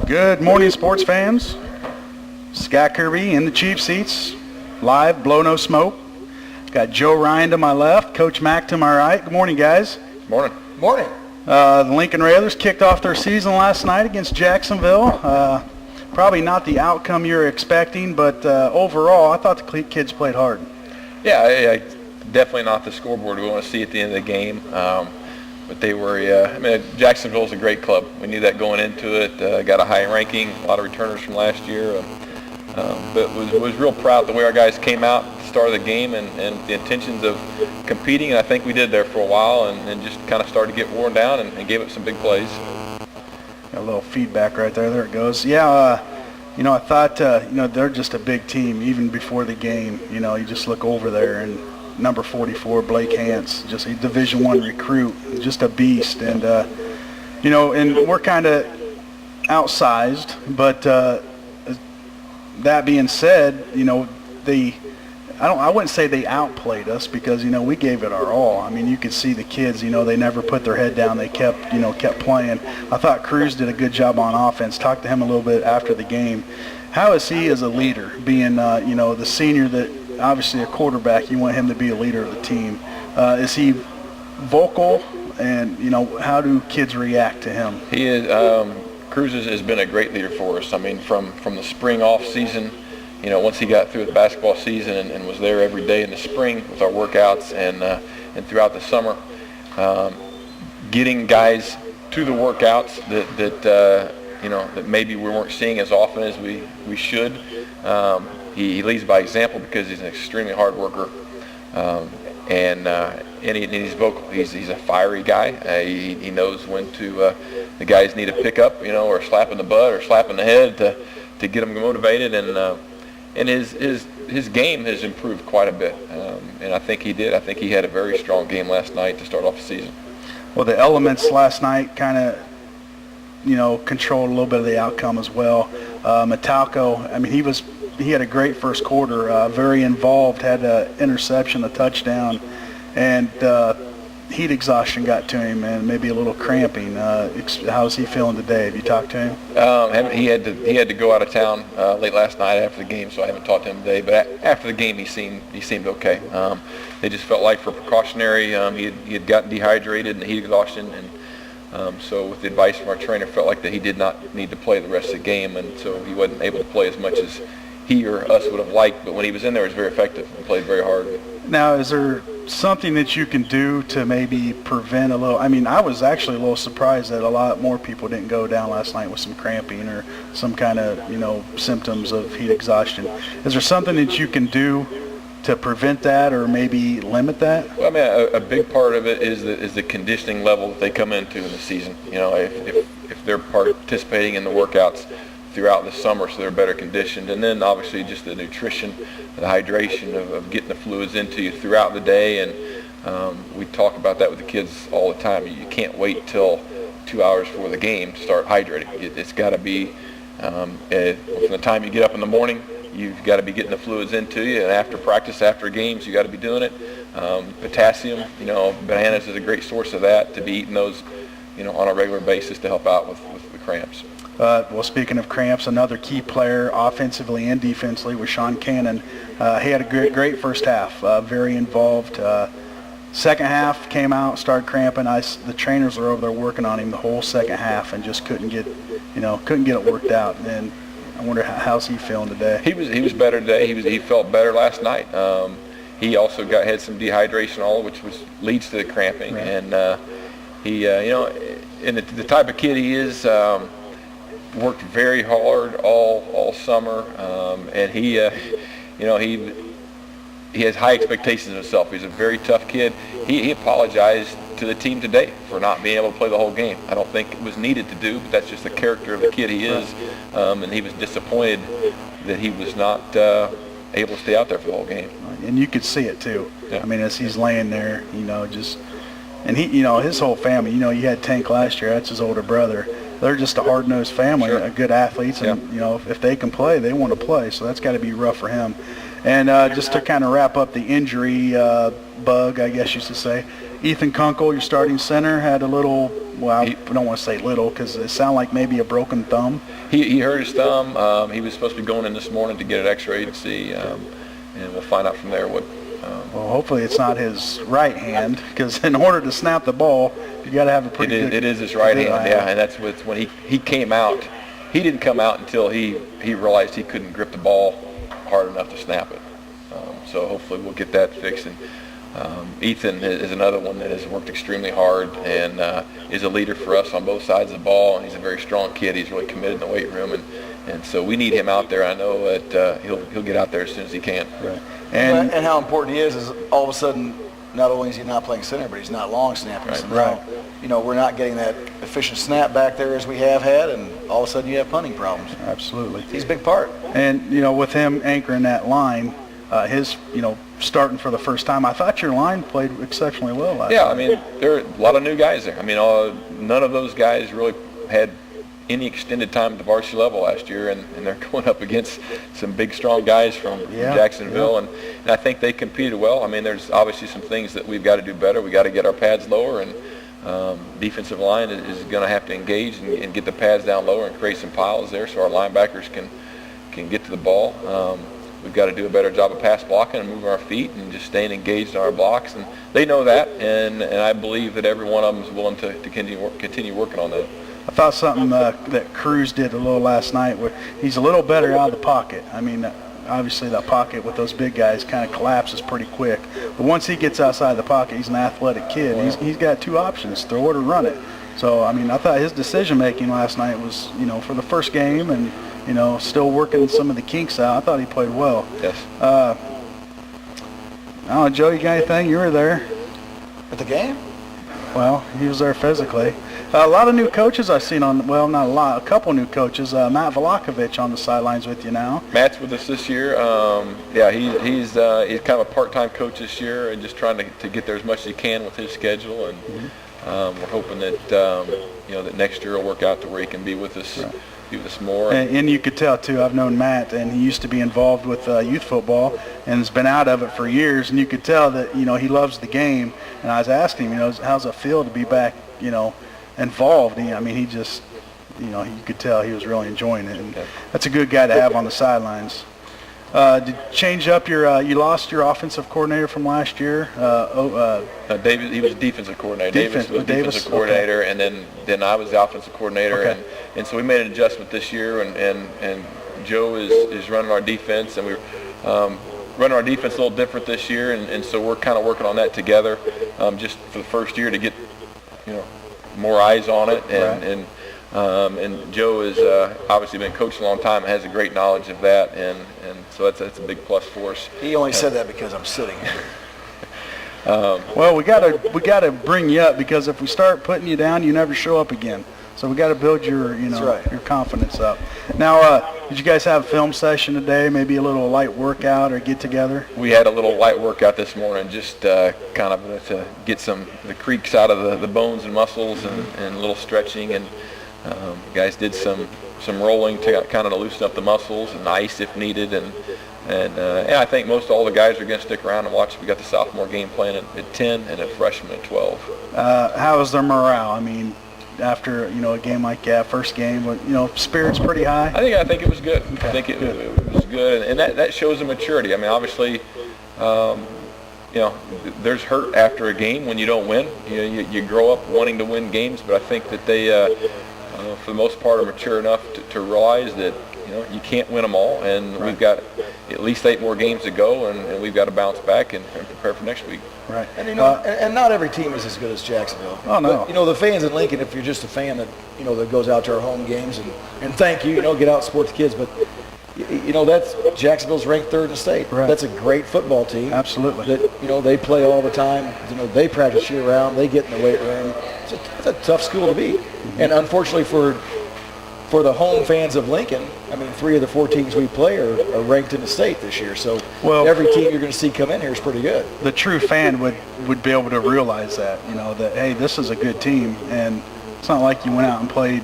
Good morning, sports fans. Scott Kirby in the Chief Seats, live, BloNo Smoke. Got Joe Ryan to my left, Coach Mack to my right. Good morning, guys. Morning. Morning. The Lincoln Railers kicked off their season last night against Jacksonville. Probably not the outcome you were expecting, but overall, I thought the kids played hard. Yeah, definitely not the scoreboard we want to see at the end of the game. But they were, Jacksonville's a great club. We knew that going into it. Got a high ranking, a lot of returners from last year. But was real proud the way our guys came out at the start of the game and the intentions of competing. And I think we did there for a while and just kind of started to get worn down and gave up some big plays. Got a little feedback right there. There it goes. Yeah, I thought, they're just a big team even before the game. You just look over there and number 44, Blake Hance, just a Division I recruit, just a beast. And, and we're kind of outsized, but that being said, I wouldn't say they outplayed us because, we gave it our all. I mean, you could see the kids, they never put their head down. They kept playing. I thought Cruz did a good job on offense. Talked to him a little bit after the game. How is he as a leader, being, the senior that obviously a quarterback, you want him to be a leader of the team. Is he vocal, and, how do kids react to him? He is. Cruz has been a great leader for us. I mean, from the spring off season, once he got through the basketball season and was there every day in the spring with our workouts and throughout the summer, getting guys to the workouts that maybe we weren't seeing as often as we should. He leads by example because he's an extremely hard worker, and he's vocal. He's a fiery guy. He knows when to the guys need a pickup, or a slap in the butt or slap in the head to get them motivated. And his game has improved quite a bit, and I think he did. I think he had a very strong game last night to start off the season. Well, the elements last night kind of, controlled a little bit of the outcome as well. Metalco, I mean, he had a great first quarter, very involved, had an interception, a touchdown, and heat exhaustion got to him and maybe a little cramping. How's he feeling today? Have you talked to him? He had to go out of town late last night after the game, so I haven't talked to him today. But after the game, he seemed okay. They just felt like for precautionary, he had gotten dehydrated and heat exhaustion, and so with the advice from our trainer, felt like that he did not need to play the rest of the game, and so he wasn't able to play as much as he or us would have liked. But when he was in there, he was very effective and played very hard. Now, is there something that you can do to maybe prevent a little? I mean, I was actually a little surprised that a lot more people didn't go down last night with some cramping or some kind of, symptoms of heat exhaustion. Is there something that you can do to prevent that or maybe limit that? Well, I mean, a big part of it is the conditioning level that they come into in the season. If they're participating in the workouts throughout the summer, so they're better conditioned, and then obviously just the nutrition, the hydration of getting the fluids into you throughout the day. And we talk about that with the kids all the time. You can't wait till 2 hours before the game to start hydrating. It's got to be from the time you get up in the morning, you've got to be getting the fluids into you, and after practice, after games, you got to be doing it. Potassium, bananas is a great source of that, to be eating those, on a regular basis to help out with the cramps. Well, speaking of cramps, another key player offensively and defensively was Sean Cannon. He had a great first half, very involved. Second half came out, started cramping. The trainers were over there working on him the whole second half and just couldn't get it worked out. And I wonder how's he feeling today. He was better today. He felt better last night. He also had some dehydration, which leads to the cramping. Right. And he and the type of kid he is. Worked very hard all summer, and he has high expectations of himself. He's a very tough kid. He apologized to the team today for not being able to play the whole game. I don't think it was needed to do, but that's just the character of the kid he is, and he was disappointed that he was not able to stay out there for the whole game. And you could see it too. Yeah. I mean, as he's laying there, and he, his whole family. You had Tank last year. That's his older brother. They're just a hard-nosed family, sure. Good athletes, and if they can play, they want to play. So that's got to be rough for him. And just to kind of wrap up the injury bug, I guess you should say, Ethan Kunkel, your starting center, had a little well, I don't want to say little because it sounded like maybe a broken thumb. He hurt his thumb. He was supposed to be going in this morning to get an X-ray to see, and we'll find out from there what. Well, hopefully it's not his right hand, because in order to snap the ball, you got to have a pretty good. It is his right hand, yeah, and that's when he came out. He didn't come out until he realized he couldn't grip the ball hard enough to snap it. So hopefully we'll get that fixed. And Ethan is another one that has worked extremely hard and is a leader for us on both sides of the ball, and he's a very strong kid. He's really committed in the weight room, and so we need him out there. I know that he'll get out there as soon as he can. Right. And how important he is all of a sudden, not only is he not playing center, but he's not long snapping. Right. So now, you know, we're not getting that efficient snap back there as we have had, and all of a sudden you have punting problems. Absolutely. He's a big part. And, you know, with him anchoring that line, his, you know, starting for the first time, I thought your line played exceptionally well last night. I mean, there are a lot of new guys there. I mean, none of those guys really had any extended time at the varsity level last year, and they're going up against some big, strong guys from Jacksonville, and I think they competed well. I mean, there's obviously some things that we've got to do better. We've got to get our pads lower, and defensive line is going to have to engage and get the pads down lower and create some piles there so our linebackers can get to the ball. We've got to do a better job of pass blocking and moving our feet and just staying engaged in our blocks, and they know that, and I believe that every one of them is willing to continue working on that. I thought something that Cruz did a little last night where he's a little better out of the pocket. I mean, obviously that pocket with those big guys kind of collapses pretty quick. But once he gets outside the pocket, he's an athletic kid. He's got two options, throw it or run it. So, I mean, I thought his decision-making last night was, you know, for the first game and, you know, still working some of the kinks out. I thought he played well. Yes. I don't know, Joe, you got anything? You were there. At the game? Well, he was there physically. A lot of new coaches I've seen on, well, not a lot, a couple new coaches. Matt Velakovich on the sidelines with you now. Matt's with us this year. He's kind of a part-time coach this year and just trying to get there as much as he can with his schedule. And we're hoping that, that next year will work out to where he can be with us. Right. Be with us more. And you could tell, too, I've known Matt, and he used to be involved with youth football and has been out of it for years. And you could tell that, you know, he loves the game. And I was asking him, you know, how's it feel to be back, you know, involved? He just, you know, you could tell he was really enjoying it. And that's a good guy to have on the sidelines. Did you change up you lost your offensive coordinator from last year? David, he was defensive coordinator. Davis was defensive coordinator, okay. And then I was the offensive coordinator. Okay. And so we made an adjustment this year, and Joe is running our defense, and we're running our defense a little different this year, and so we're kind of working on that together, just for the first year to get, you know, more eyes on it, and Joe has obviously been coaching a long time and has a great knowledge of that, and so that's a big plus for us. He only said that because I'm sitting here. Well, we gotta bring you up, because if we start putting you down, you never show up again. So we got to build your your confidence up. Now, did you guys have a film session today? Maybe a little light workout or get together? We had a little light workout this morning, just kind of to get the creaks out of the bones and muscles, and a little stretching, and guys did some rolling to kind of loosen up the muscles, and ice if needed, and I think most all the guys are going to stick around and watch. We got the sophomore game playing at 10 and a freshman at 12. How is their morale? I mean, after a game like that, first game, spirits pretty high. I think it was good. Okay. I think it was good, and that shows the maturity. I mean, obviously, there's hurt after a game when you don't win. You grow up wanting to win games, but I think that they, for the most part, are mature enough to realize that you can't win them all, and right. We've got at least 8 more games to go, and we've got to bounce back and prepare for next week. Right. And and not every team is as good as Jacksonville. Oh no. But, the fans in Lincoln, if you're just a fan that that goes out to our home games and thank you, get out and support the kids, but that's Jacksonville's ranked 3rd in the state. Right. That's a great football team. Absolutely. That they play all the time. They practice year round. They get in the weight room. It's a tough school to beat. Mm-hmm. And unfortunately for the home fans of Lincoln, 3 of the 4 teams we play are ranked in the state this year. So every team you're going to see come in here is pretty good. The true fan would be able to realize that, that, hey, this is a good team. And it's not like you went out and played,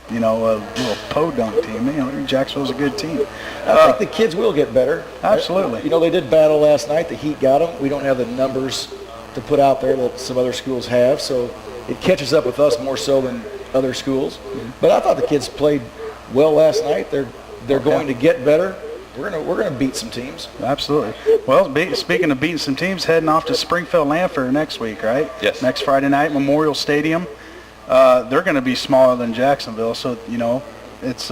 a little podunk team. Jacksonville's a good team. I think the kids will get better. Absolutely. They did battle last night. The heat got them. We don't have the numbers to put out there that some other schools have. So, it catches up with us more so than other schools. But I thought the kids played well last night. They're going to get better. We're gonna beat some teams. Absolutely. Well, speaking of beating some teams, heading off to Springfield-Lanphier next week, right? Yes. Next Friday night, Memorial Stadium. They're going to be smaller than Jacksonville, so it's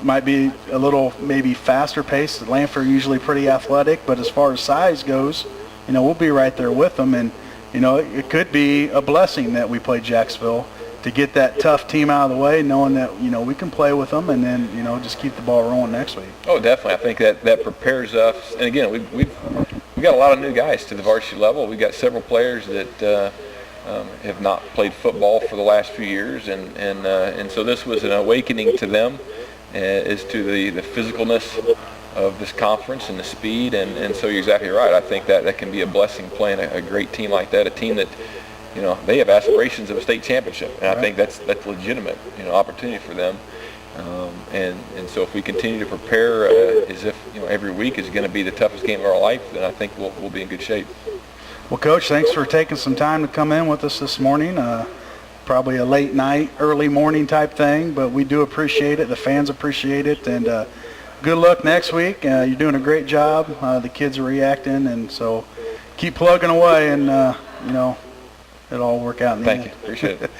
might be a little maybe faster pace. Lanphier usually pretty athletic, but as far as size goes, we'll be right there with them, and it could be a blessing that we play Jacksonville to get that tough team out of the way, knowing that we can play with them, and then just keep the ball rolling next week. Oh, definitely. I think that prepares us. And again, we've got a lot of new guys to the varsity level. We've got several players that have not played football for the last few years, and so this was an awakening to them as to the physicalness of this conference and the speed. And so you're exactly right. I think that can be a blessing playing a great team like that, a team that they have aspirations of a state championship, and I think that's legitimate, opportunity for them. And so if we continue to prepare as if every week is going to be the toughest game of our life, then I think we'll be in good shape. Well, Coach, thanks for taking some time to come in with us this morning. Probably a late night, early morning type thing, but we do appreciate it. The fans appreciate it, and good luck next week. You're doing a great job. The kids are reacting, and so keep plugging away, and it'll all work out in the end. Thank you. Appreciate it.